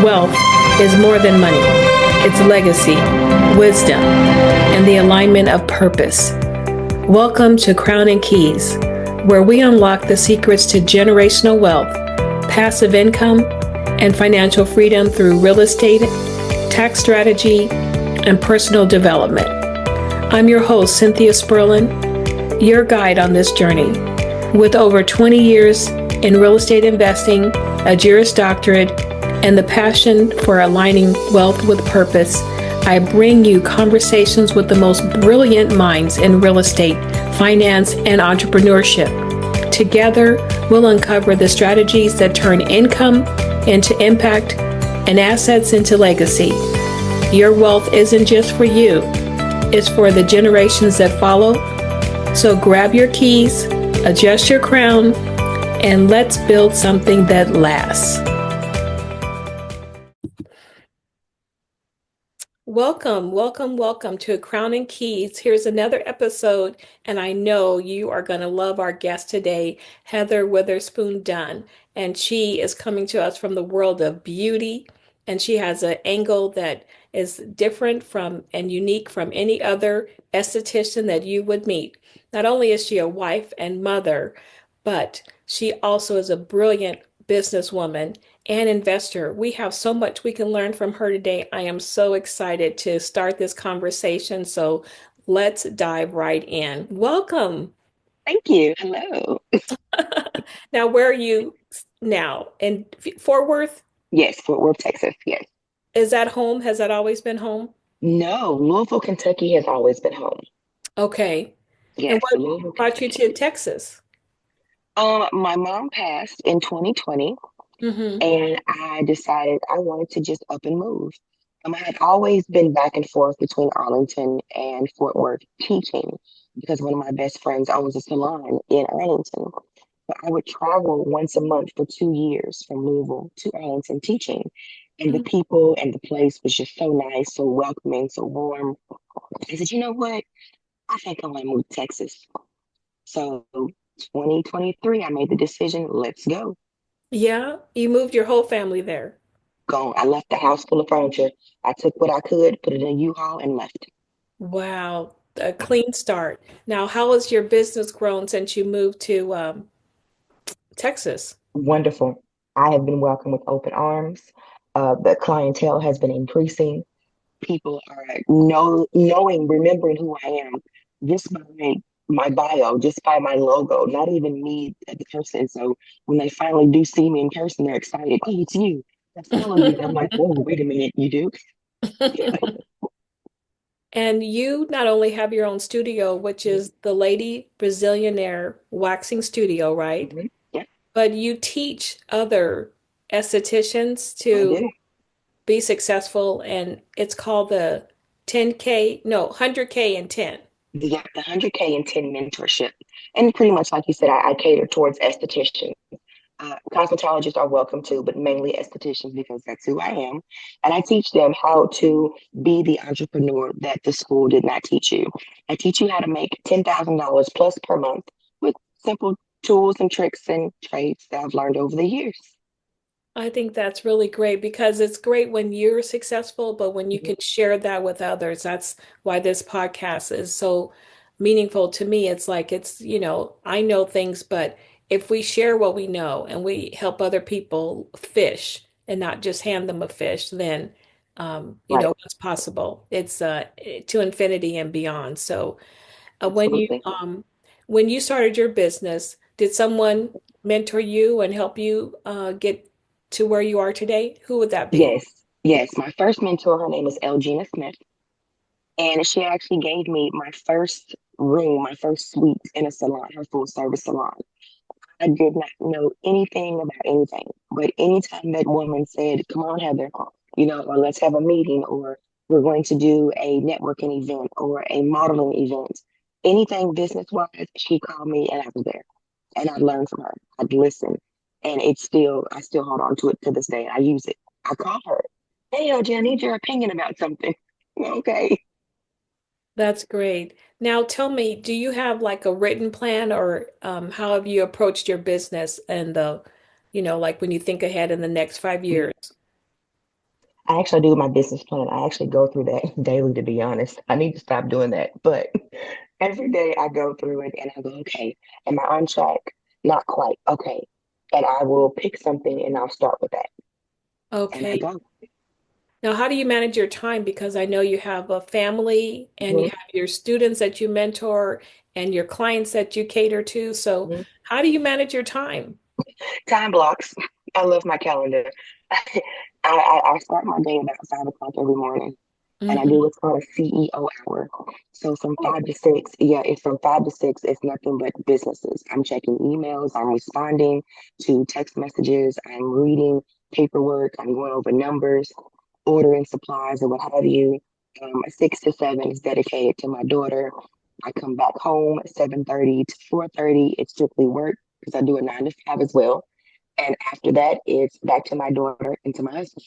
wealth is more than money. It's legacy, wisdom, and the alignment of purpose. Welcome to Crown and Keys, where we unlock the secrets to generational wealth, passive income, and financial freedom through real estate, tax strategy, and personal development. I'm your host, Cynthia Spirlin, your guide on this journey. With over 20 years in real estate investing, a Juris Doctorate, and the passion for aligning wealth with purpose, I bring you conversations with the most brilliant minds in real estate, finance, and entrepreneurship. Together, we'll uncover the strategies that turn income into impact and assets into legacy. Your wealth isn't just for you, it's for the generations that follow. So grab your keys, adjust your crown, and let's build something that lasts. Welcome to Crown and Keys. Here's another episode, and I know you are going to love our guest today, Heather Weatherspoon Dunn. And she is coming to us from the world of beauty, and she has an angle that is different from and unique from any other esthetician that you would meet. Not only is she a wife and mother, but she also is a brilliant businesswoman and investor. We have so much we can learn from her today. I am so excited to start this conversation. So let's dive right in. Welcome. Thank you. Hello. Now, where are you now? In Fort Worth? Yes, Fort Worth, Texas. Yes. Is that home? Has that always been home? No, Louisville, Kentucky has always been home. Okay. And Yes, what Louisville, brought you Kentucky. to Texas? My mom passed in 2020, Mm-hmm. and I decided I wanted to just up and move. I had always been back and forth between Arlington and Fort Worth teaching because one of my best friends owns a salon in Arlington. But I would travel once a month for 2 years from Louisville to Arlington teaching. And the people and the place was just so nice, so welcoming, so warm. I said, you know what? I think I want to move to Texas. So 2023, I made the decision, let's go. Yeah, you moved your whole family there. Go. I left the house full of furniture. I took what I could, put it in a U-Haul, and left. Wow, a clean start. Now, how has your business grown since you moved to Texas? Wonderful. I have been welcomed with open arms. The clientele has been increasing. People are knowing, remembering who I am just by my bio, just by my logo, not even me as a person. So when they finally do see me in person, they're excited. Oh, it's you. I follow you. And I'm like, whoa, wait a minute, you do? And you not only have your own studio, which is the Lady Brazilianaire Waxing Studio, right? Mhm. Yeah, But you teach other estheticians I to do. be successful, and it's called the 10K, no, 100K and 10. The 100K and 10 mentorship. And pretty much like you said, I cater towards estheticians. Cosmetologists are welcome too, but mainly estheticians because that's who I am. And I teach them how to be the entrepreneur that the school did not teach you. I teach you how to make $10,000 plus per month with simple tools and tricks and trades that I've learned over the years. I think that's really great because it's great when you're successful, but when you Mhm. can share that with others, that's why this podcast is so meaningful to me. It's like I know things, but if we share what we know and we help other people fish and not just hand them a fish, then Right, what's possible. It's to infinity and beyond. So uh, when you absolutely. um when you started your business, did someone mentor you and help you get to where you are today? Who would that be? Yes, yes. My first mentor, her name is Elgina Smith. And she actually gave me my first room, my first suite in a salon, her full service salon. I did not know anything about anything. But anytime that woman said, come on, Heather, or let's have a meeting, or we're going to do a networking event or a modeling event, anything business wise, she called me and I was there. And I learned from her. I'd listen. And I still hold on to it to this day. I use it. I call her. Hey, LG, I need your opinion about something. Okay. That's great. Now tell me, do you have like a written plan or how have you approached your business and like when you think ahead in the next 5 years? I actually do my business plan. I actually go through that daily, to be honest. I need to stop doing that. But every day I go through it and I go, okay, am I on track? Not quite. Okay. And I will pick something and I'll start with that. And I Okay. go. Now, how do you manage your time? Because I know you have a family and you Mhm, have your students that you mentor and your clients that you cater to. So, mhm. how do you manage your time? Time blocks. I love my calendar. I start my day about 5 o'clock every morning. And I do Hmm. what's called a CEO hour. So from Oh, 5 to 6, yeah, it's from 5 to 6, it's nothing but businesses. I'm checking emails, I'm responding to text messages, I'm reading paperwork, I'm going over numbers, ordering supplies or what have you. 6 to 7 is dedicated to my daughter. I come back home at 7:30 to 4:30. It's strictly work because I do a 9 to 5 as well. And after that, it's back to my daughter and to my husband.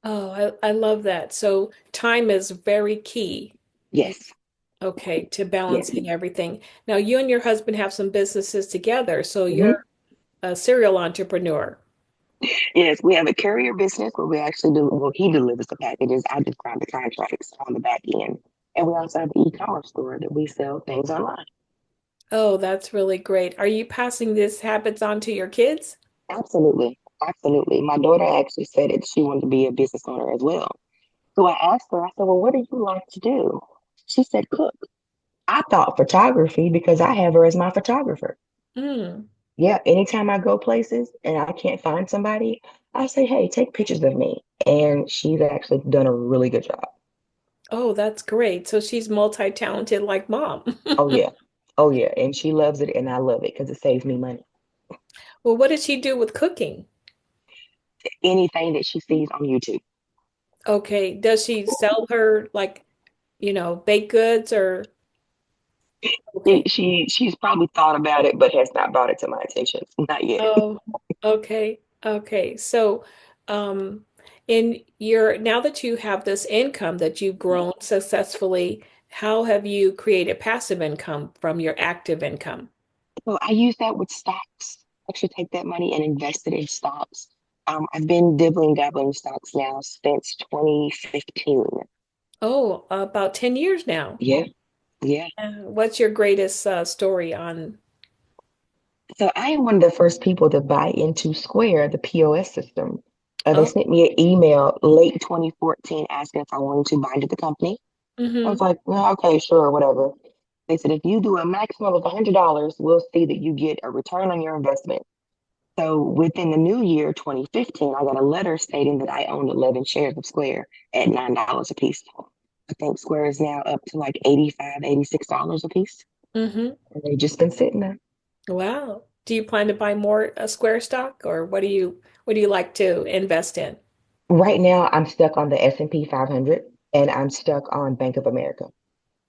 I love that. So, time is very key. Yes, Okay, to yes. balancing everything. Now, you and your husband have some businesses together, so Mhm. you're a serial entrepreneur. Yes, we have a courier business where we actually do, well, he delivers the packages. I just grab the contracts on the back end. And we also have an e-commerce store that we sell things online. Oh, that's really great. Are you passing these habits on to your kids? Absolutely. Absolutely. My daughter actually said that she wanted to be a business owner as well. So I asked her, I said, well, what do you like to do? She said, cook. I thought photography because I have her as my photographer. Mm. Yeah, anytime I go places and I can't find somebody, I say, hey, take pictures of me. And she's actually done a really good job. Oh, that's great. So she's multi-talented like mom. Oh yeah. Oh yeah. And she loves it and I love it because it saves me money. Well, what did she do with cooking? Anything that she sees on YouTube. Okay, does she sell her like, baked goods or okay. She's probably thought about it, but has not brought it to my attention. Not yet. Oh, okay. Okay. So, um, in your now that you have this income that you've grown successfully, how have you created passive income from your active income? So I use that with stocks. I should take that money and invest it in stocks. I've been dibbling dabbling in stocks now since 2015. Oh, about 10 years now. Yeah, yeah. What's your greatest story on? So I am one of the first people to buy into Square, the POS system. They Oh, sent me an email late 2014 asking if I wanted to buy into the company. I was mm-hmm. like, well, okay, sure, whatever. They said, if you do a maximum of $100, we'll see that you get a return on your investment. So within the new year, 2015, I got a letter stating that I owned 11 shares of Square at $9 a piece. I think Square is now up to like 85, $86 a piece. Mm-hmm. And they've just been sitting there. Wow. Do you plan to buy more Square stock or what do you like to invest in? Right now, I'm stuck on the S&P 500 and I'm stuck on Bank of America.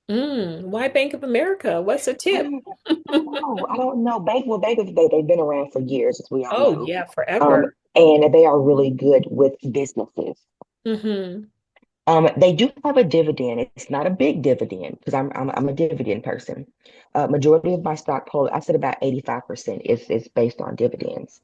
Why Bank of America? What's the tip? I don't know. I don't know. They've been around for years, as we all Oh, know. yeah, forever. And they are really good with businesses. Mm-hmm. They do have a dividend. It's not a big dividend because I'm a dividend person. Majority of my stock pool, I said about 85% is based on dividends.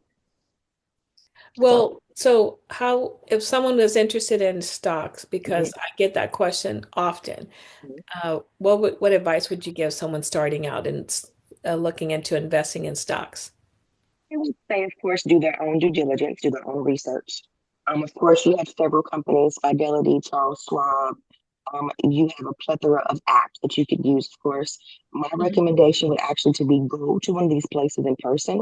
So Well, so how, if someone was interested in stocks, because mhm, I get that question often, mhm. what advice would you give someone starting out and looking into investing in stocks? I would say, of course, do their own due diligence, do their own research. Of course, you have several companies, Fidelity, Charles Schwab. You have a plethora of apps that you could use, of course. My Mhm. recommendation would actually to be go to one of these places in person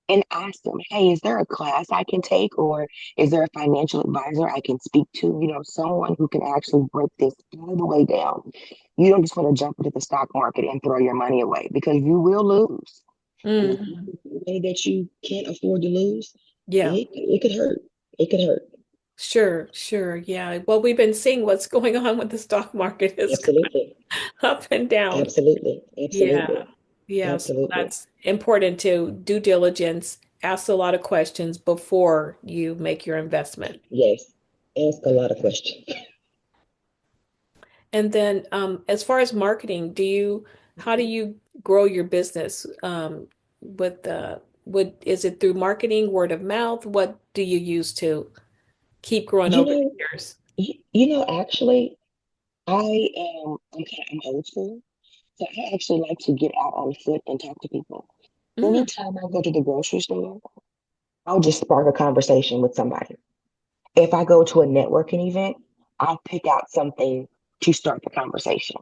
and ask them, hey, is there a class I can take or is there a financial advisor I can speak to? Someone who can actually break this all the way down. You don't just want to jump into the stock market and throw your money away because you will lose. And if Mhm. you money that you can't afford to lose, Yeah. it could hurt. It could hurt. Sure, sure. Yeah. Well, we've been seeing what's going on with the stock market is Absolutely. up and down. Absolutely. Yeah. Absolutely. Yeah. So Absolutely. that's important to due diligence, ask a lot of questions before you make your investment. Yes. Ask a lot of questions. And then as far as marketing, how do you grow your business? Is it through marketing, word of mouth? What do you use to? keep growing You over know, the years. actually, I'm old school. So I actually like to get out on foot and talk to people. Mm, Anytime I go to the grocery store, I'll just spark a conversation with somebody. If I go to a networking event, I'll pick out something to start the conversation.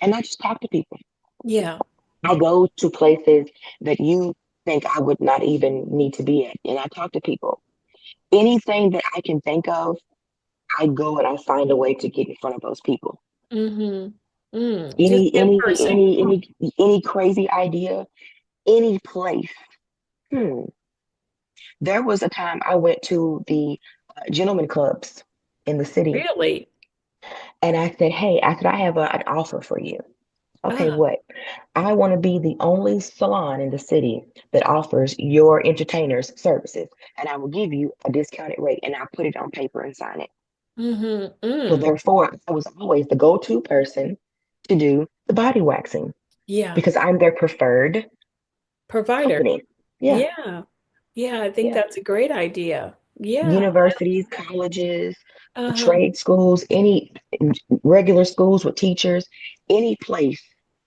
And I just talk to people. yeah. I go to places that you think I would not even need to be at, and I talk to people. Anything that I can think of, I go and I find a way to get in front of those people. Mm-hmm. Just Any in any person. any any any crazy idea, any place. Hmm. There was a time I went to the gentleman clubs in the city, Really? and I said, "Hey, I have an offer for you." Okay, Ah. what? I want to be the only salon in the city that offers your entertainers services, and I will give you a discounted rate, and I'll put it on paper and sign it. Mm-hmm. So Mm. therefore, I was always the go-to person to do the body waxing Yeah. because I'm their preferred Provider. company. Yeah, Yeah. Yeah, I think yeah. that's a great idea. Yeah. Universities, colleges, Uh-huh. trade schools, any regular schools with teachers, any place,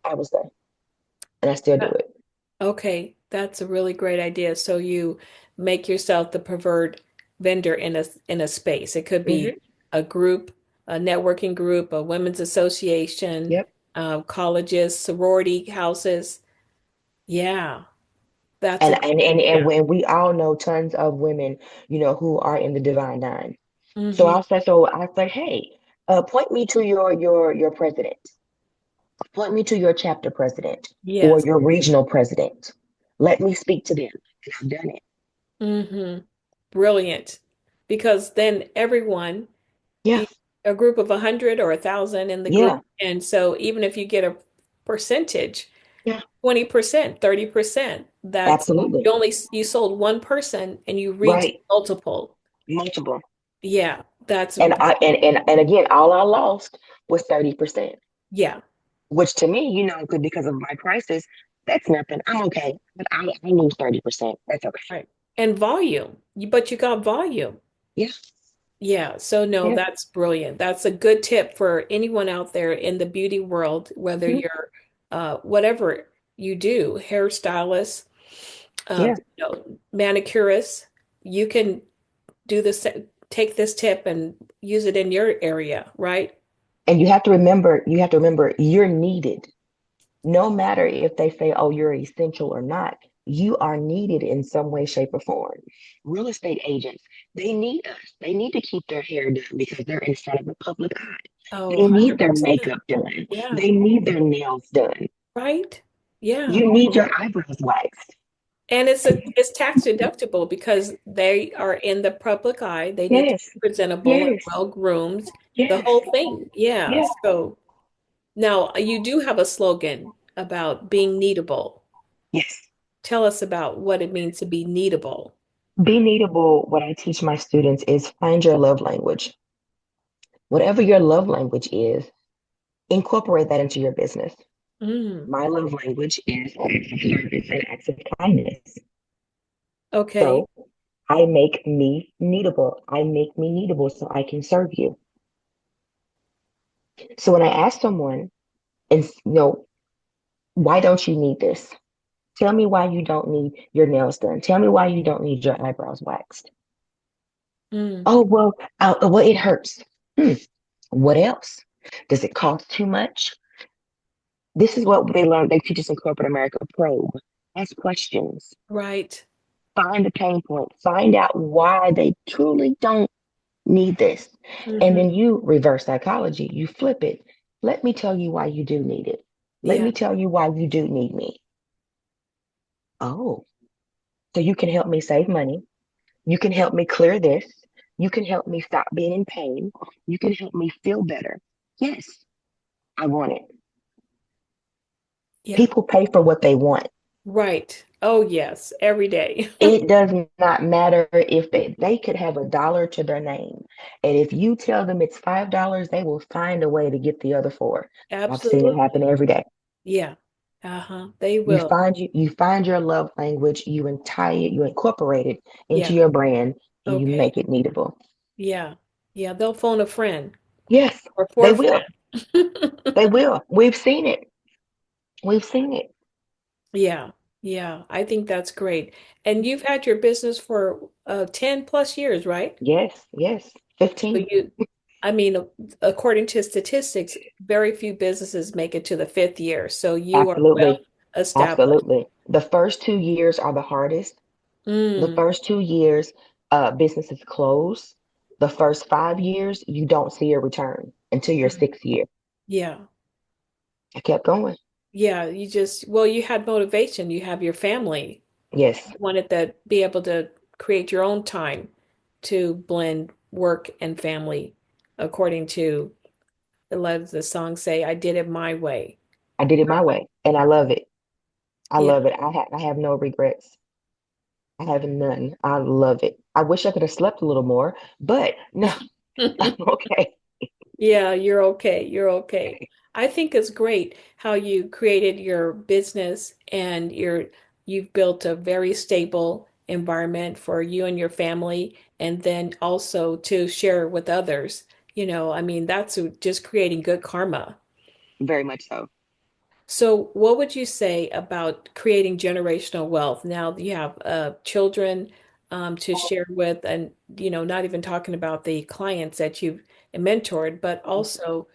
I was there, and I still do Uh, it. Okay, that's a really great idea. So you make yourself the preferred vendor in a space. It could be Hmm. a group, a networking group, a women's association, Yep. colleges, sorority houses. Yeah, that's a And, great and and and idea. when we all know tons of women, who are in the divine nine. So Hmm. I said, hey, point me to your president. Point me to your chapter president or Yes. your regional president. Let me speak to them. And I've done it. Hmm. Brilliant. Because then everyone, Yeah, e- a group of 100 or 1,000 in the group, yeah, and so even if you get a percentage, yeah, 20%, 30%. That's absolutely. you sold one person and you reached Right. multiple. Multiple. Yeah, that's And I and again, all I lost was 30%, yeah, which to me, because of my prices, that's nothing. I'm okay. But I lose 30%. That's okay. right. And volume. But you got volume. Yeah, Yeah, so no, yeah. that's brilliant. That's a good tip for anyone out there in the beauty world, whether Mhm. you're whatever you do, hairstylist, Yeah. manicurist, you can do this, take this tip and use it in your area, right? And you have to remember you're needed. No matter if they say, oh, you're essential or not, you are needed in some way, shape, or form. Real estate agents, they need us. They need to keep their hair done because they're in front of the public eye. Oh, They need their 100%. makeup done. Yeah, They need their nails done. right? Yeah. You need your eyebrows waxed. And it's tax deductible because they are in the public eye. They need to Yes, be presentable and yes, well groomed, the yes, whole thing. Yeah. yes, So now you do have a slogan about being needable. yes. Tell us about what it means to be needable. Be needable. What I teach my students is find your love language. Whatever your love language is, incorporate that into your business. Mm, My love language is acts of service and acts of kindness. okay. So I make me needable. I make me needable so I can serve you. So when I ask someone, and why don't you need this? Tell me why you don't need your nails done. Tell me why you don't need your eyebrows waxed. Mm, Oh, well, it hurts. Hmm. What else? Does it cost too much? This is what they learn. They teach us in corporate America. Probe. Ask questions. right. Find the pain point. Find out why they truly don't need this. And Hmm. then you reverse psychology. You flip it. Let me tell you why you do need it. Let Yeah. me tell you why you do need me. Oh, so you can help me save money. You can help me clear this. You can help me stop being in pain. You can help me feel better. Yes, I want it. Yeah. People pay for what they want. Right. Oh, yes. Every day. It does not matter if they could have $1 to their name. And if you tell them it's $5, they will find a way to get the other four. I've seen it happen Absolutely. every day. Yeah. Uh-huh. They You will. find you find your love language, you incorporate it into Yeah. your brand, and you Okay. make it needable. Yeah. Yeah. They'll phone a friend Yes, or for they a will. friend. They will. We've seen it. We've seen it. Yeah. Yeah. I think that's great. And you've had your business for 10 plus years, right? Yes, yes. So 15. you, I mean, according to statistics, very few businesses make it to the fifth year. So you are well Absolutely. established. Absolutely. The first 2 years are the hardest. The Mm, first 2 years, businesses close. The first 5 years, you don't see a return until your mm. sixth year. Yeah. I kept going. Yeah. You just, well, you had motivation. You have your family. Yes, You wanted to be able to create your own time to blend work and family according to, let the song say, I did it my way. I did it my way, and I love it. I Yeah. love it. I have no regrets. I have none. I love it. I wish I could have slept a little more, but no, I'm okay. Yeah, you're okay. You're okay. I think it's great how you created your business and you've built a very stable environment for you and your family, and then also to share with others. I mean, that's just creating good karma. Very much so. So, what would you say about creating generational wealth now that you have children to share with, and not even talking about the clients that you've mentored, but also,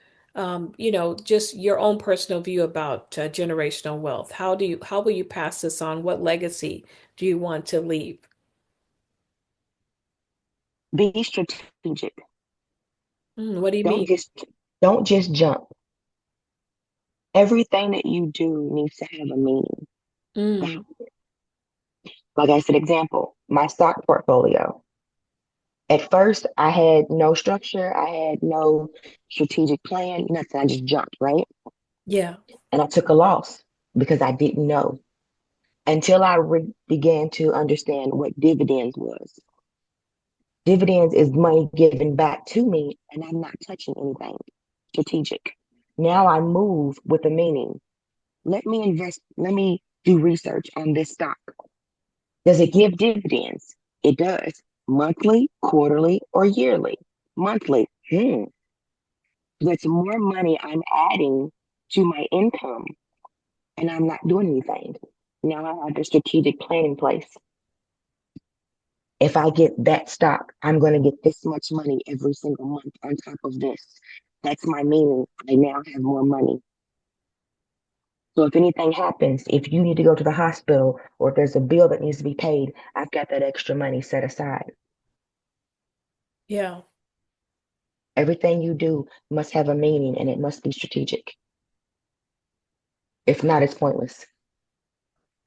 just your own personal view about generational wealth. How will you pass this on? What legacy do you want to leave? Be strategic. What do you Don't mean? just don't just jump. Everything that you do needs to have a meaning. Mm, Like I said, example, my stock portfolio. At first, I had no structure. I had no strategic plan, nothing. I just jumped, right? yeah, And I took a loss because I didn't know until I began to understand what dividends was. Dividends is money given back to me, and I'm not touching anything strategic. Now I move with a meaning. Let me invest, let me do research on this stock. Does it give dividends? It does. Monthly, quarterly, or yearly? Monthly. That's more money I'm adding to my income, and I'm not doing anything. Now I have a strategic plan in place. If I get that stock, I'm going to get this much money every single month on top of this. That's my meaning. I now have more money. So if anything happens, if you need to go to the hospital or if there's a bill that needs to be paid, I've got that extra money set aside. yeah. Everything you do must have a meaning and it must be strategic. If not, it's pointless.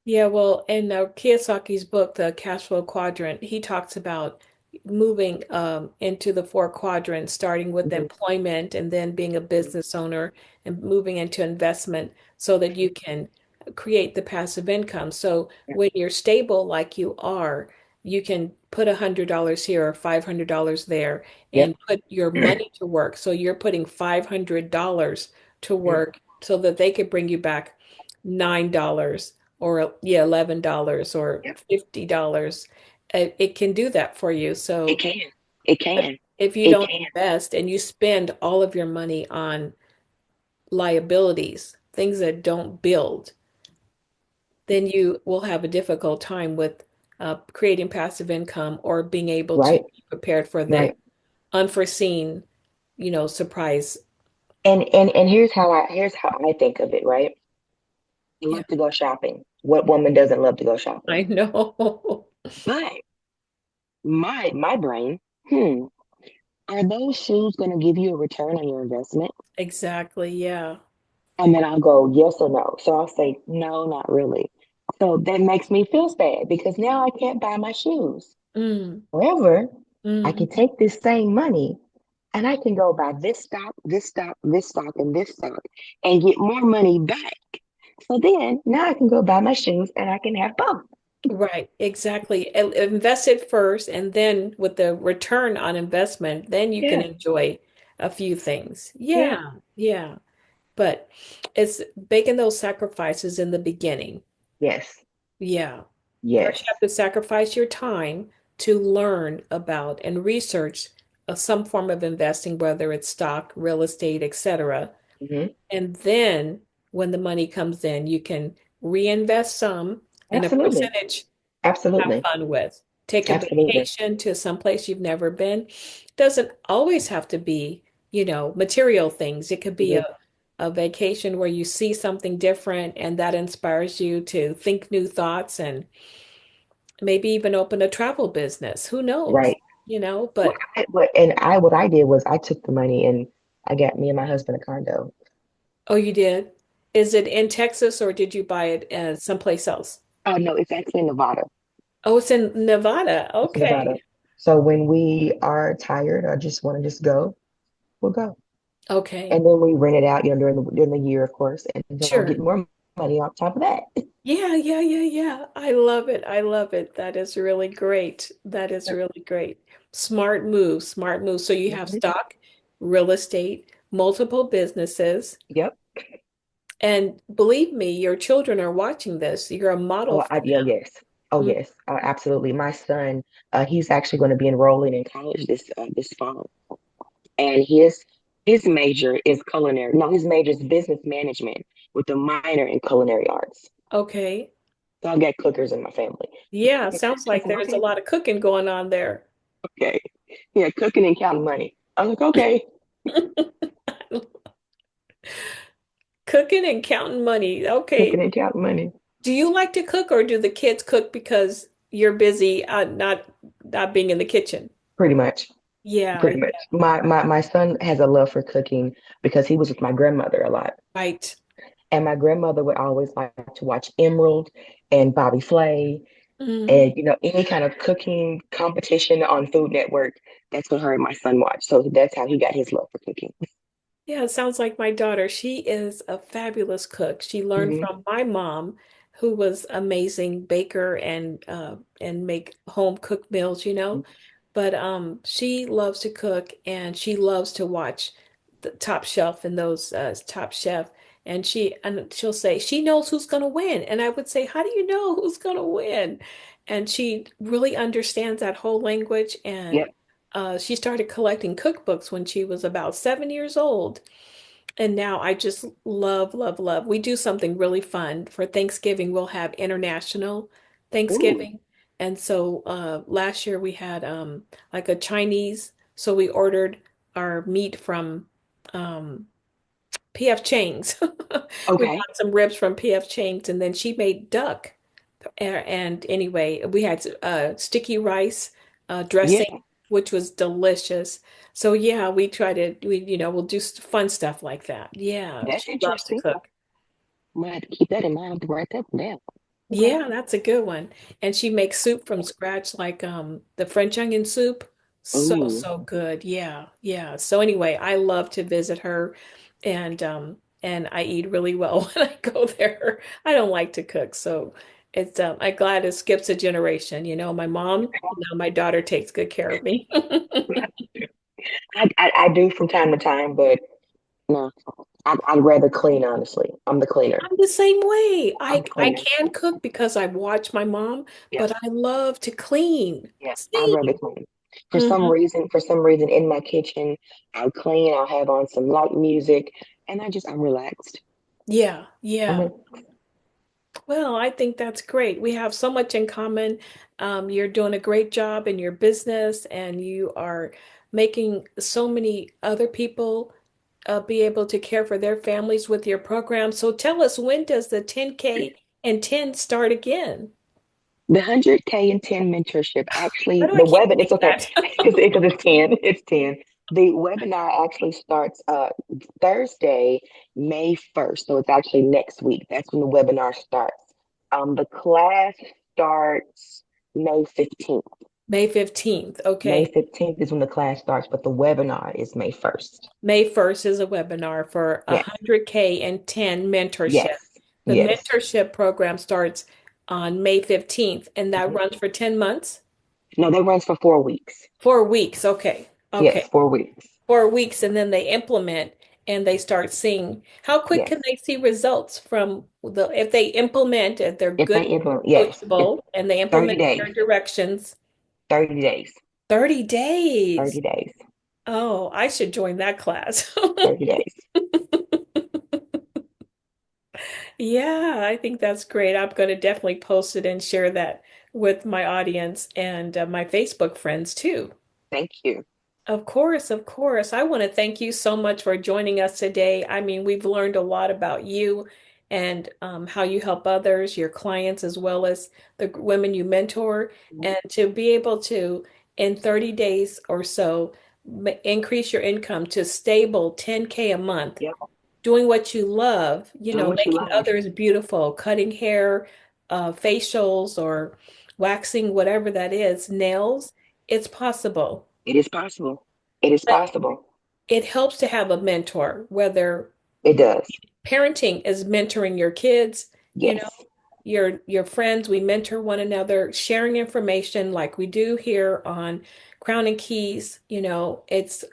Yeah, well, in Kiyosaki's book, The Cash Flow Quadrant, he talks about moving into the four quadrants, starting with Mhm. employment and then being a business owner and moving into investment so that you can create the passive income. So when you're stable like you are, you can put $100 here or $500 there Yep. and put your money to work. So you're putting $500 to Mhm. work so that they could bring you back $9 or yeah, $11 or Yep. $50. It can do that for you. It So can. It but can. if you It don't can. invest and you spend all of your money on liabilities, things that don't build, then you will have a difficult time with creating passive income or being able to Right. be prepared for the Right. unforeseen, surprise. And here's how I think of it, right? I Yeah, love to go shopping. What woman doesn't love to go shopping? I know. But my brain, are those shoes going to give you a return on your investment? Exactly. Yeah. And then I'll go yes or no. So I'll say no, not really. So that makes me feel sad because now I can't buy my shoes. Mm, However, I mm. can take this same money and I can go buy this stock, this stock, this stock, and this stock and get more money back. So then now I can go buy my shoes and I can have both. Right, exactly. Invest it first, and then with the return on investment, then you can Yeah, enjoy a few things. yeah, Yeah, yeah. But it's making those sacrifices in the beginning. yes, Yeah. First, yes, you have to sacrifice your time to learn about and research some form of investing, whether it's stock, real estate, etc. Hmm. And then when the money comes in, you can reinvest some and a Absolutely. percentage have Absolutely. fun with. Take a Absolutely. vacation to some place you've never been. Doesn't always have to be, material things. It could be Hmm. a vacation where you see something different and that inspires you to think new thoughts and maybe even open a travel business. Who knows? Right. What But what I did was I took the money and I got me and my husband a condo. oh, you did? Is it in Texas or did you buy it someplace else? Oh no, it's actually in Nevada. Oh, it's in Nevada. It's in Nevada. Okay. So when we are tired or just want to just go, we'll go. Okay. And then we rent it out, during the year, of course, and then I'll get Sure. more money on top of that. Yeah, yeah, yeah, yeah. I love it. I love it. That is really great. That is Yep. really great. Smart move, smart move. So you have Mhm. stock, real estate, multiple businesses. Yep. And believe me, your children are watching this. You're a model Oh, for yeah, yes. Oh, them. yes. Absolutely. My son, he's actually going to be enrolling in college this fall, and his major is culinary. No, his major is business management with a minor in culinary arts. Okay. So I've got cookers in my family. Yeah, sounds I like said, there's a okay, lot of cooking going on there. okay. Yeah, cooking and counting money. I was like, okay, Cooking and counting money. cooking Okay. and counting money. Do you like to cook or do the kids cook because you're busy not being in the kitchen? Pretty much. Yeah, Pretty much. My son has a love for cooking because he was with my grandmother a lot. right. And my grandmother would always like to watch Emerald and Bobby Flay Mhm. and any kind of cooking competition on Food Network. That's what her and my son watch. So that's how he got his love for cooking. Yeah, it sounds like my daughter. She is a fabulous cook. She learned Hmm. from my mom, who was amazing baker and make home cooked meals. But she loves to cook and she loves to watch the Top Shelf and those Top Chef. And she'll say she knows who's going to win. And I would say, how do you know who's going to win? And she really understands that whole language. And Yep. she started collecting cookbooks when she was about 7 years old. And now I just love, love, love. We do something really fun for Thanksgiving. We'll have international Ooh. Thanksgiving. And so last year we had like a Chinese. So we ordered our meat from um, PF Chang's. We Okay. bought some ribs from PF Chang's, and then she made duck. And anyway, we had sticky rice Yeah, dressing, which was delicious. So yeah, we'll do fun stuff like that. Yeah, that's she loves to interesting. cook. Might have to keep that in mind. I have to write that down. Okay. Yeah, that's a good one. And she makes soup from scratch, like the French onion soup. So, Ooh. so good. Yeah, yeah. So anyway, I love to visit her and I eat really well when I go there. I don't like to cook, so I'm glad it skips a generation. My mom, now my daughter takes good care of me. I do from time to time, but no, I'd rather clean, honestly. I'm the cleaner. I'm the same way. I'm I the I cleaner. can cook because I watch my mom, Yeah, but I love to clean. yeah, I'd rather See? clean. Hmm. For some reason in my kitchen, I'll clean, I'll have on some light music, and I'm relaxed. Yeah, I'm yeah. re Well, I think that's great. We have so much in common. You're doing a great job in your business, and you are making so many other people be able to care for their families with your program. So tell us, when does the 10K and 10 start again? The 100K and 10 mentorship, Why actually, do I the keep webinar, it's saying okay, that? because it's 10, it's 10. The webinar actually starts Thursday, May 1st. So it's actually next week. That's when the webinar starts. The class starts May 15th. May 15th. May Okay. 15th is when the class starts, but the webinar is May 1st. May 1st is a webinar for Yes, 100K and 10 mentorship. yes, The yes. mentorship program starts on May 15th, and that Mhm. runs for 10 months. No, that runs for 4 weeks. 4 weeks. Okay. Yes, Okay. 4 weeks. 4 weeks, and then they implement and they start seeing how quick Yes. can they see results if they implement, if they're If they good, implement, yes, it's coachable, and they 30 implement days, your directions. 30 days, 30 days. 30 days. Oh, I should join that class. 30 days. Yeah, I think that's great. I'm going to definitely post it and share that with my audience and my Facebook friends too. Thank you. Of course, of course. I want to thank you so much for joining us today. I mean, we've learned a lot about you and how you help others, your clients, as well as the women you mentor. Mhm. And to be able to, in 30 days or so, increase your income to stable 10K a month, Yep. doing what you love, Doing what you making love. others beautiful, cutting hair, facials, or waxing, whatever that is, nails, it's possible. It is possible. It is But possible. it helps to have a mentor, whether It does. parenting is mentoring your kids, you know, Yes. your friends, we mentor one another, sharing information like we do here on Crown and Keys, it's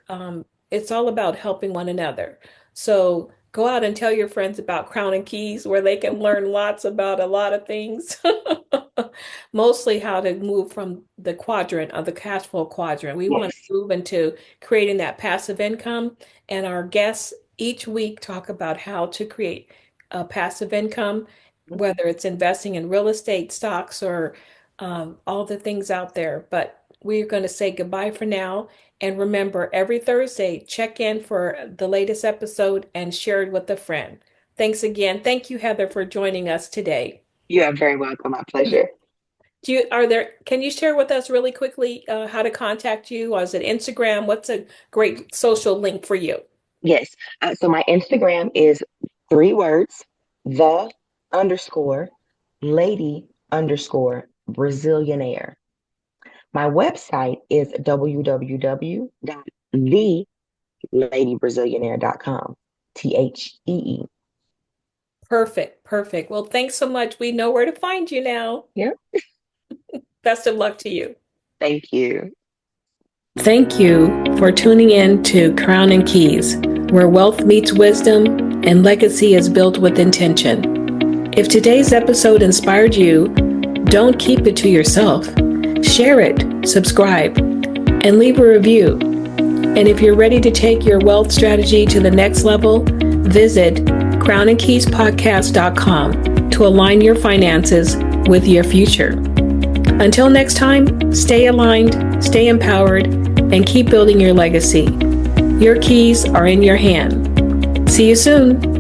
all about helping one another. So go out and tell your friends about Crown and Keys where they can learn lots about a lot of things. Mostly how to move from the quadrant of the cash flow quadrant. We want to Yes. move into creating that passive income, and our guests each week talk about how to create a passive income, Mhm. whether it's investing in real estate, stocks, or all the things out there. But we're going to say goodbye for now. And remember, every Thursday, check in for the latest episode and share it with a friend. Thanks again. Thank you, Heather, for joining us today. You are very welcome. My pleasure. Can you share with us really quickly how to contact you? Or is it Instagram? What's a great social link for you? Yes. So my Instagram is 3 words, the underscore lady underscore Brazilianaire. My website is www.theladybrazilianaire.com. THEE. Perfect, perfect. Well, thanks so much. We know where to find you now. Yep. Best of luck to you. Thank you. Thank you for tuning in to Crown and Keys, where wealth meets wisdom and legacy is built with intention. If today's episode inspired you, don't keep it to yourself. Share it, subscribe, and leave a review. And if you're ready to take your wealth strategy to the next level, visit crownandkeyspodcast.com to align your finances with your future. Until next time, stay aligned, stay empowered, and keep building your legacy. Your keys are in your hand. See you soon.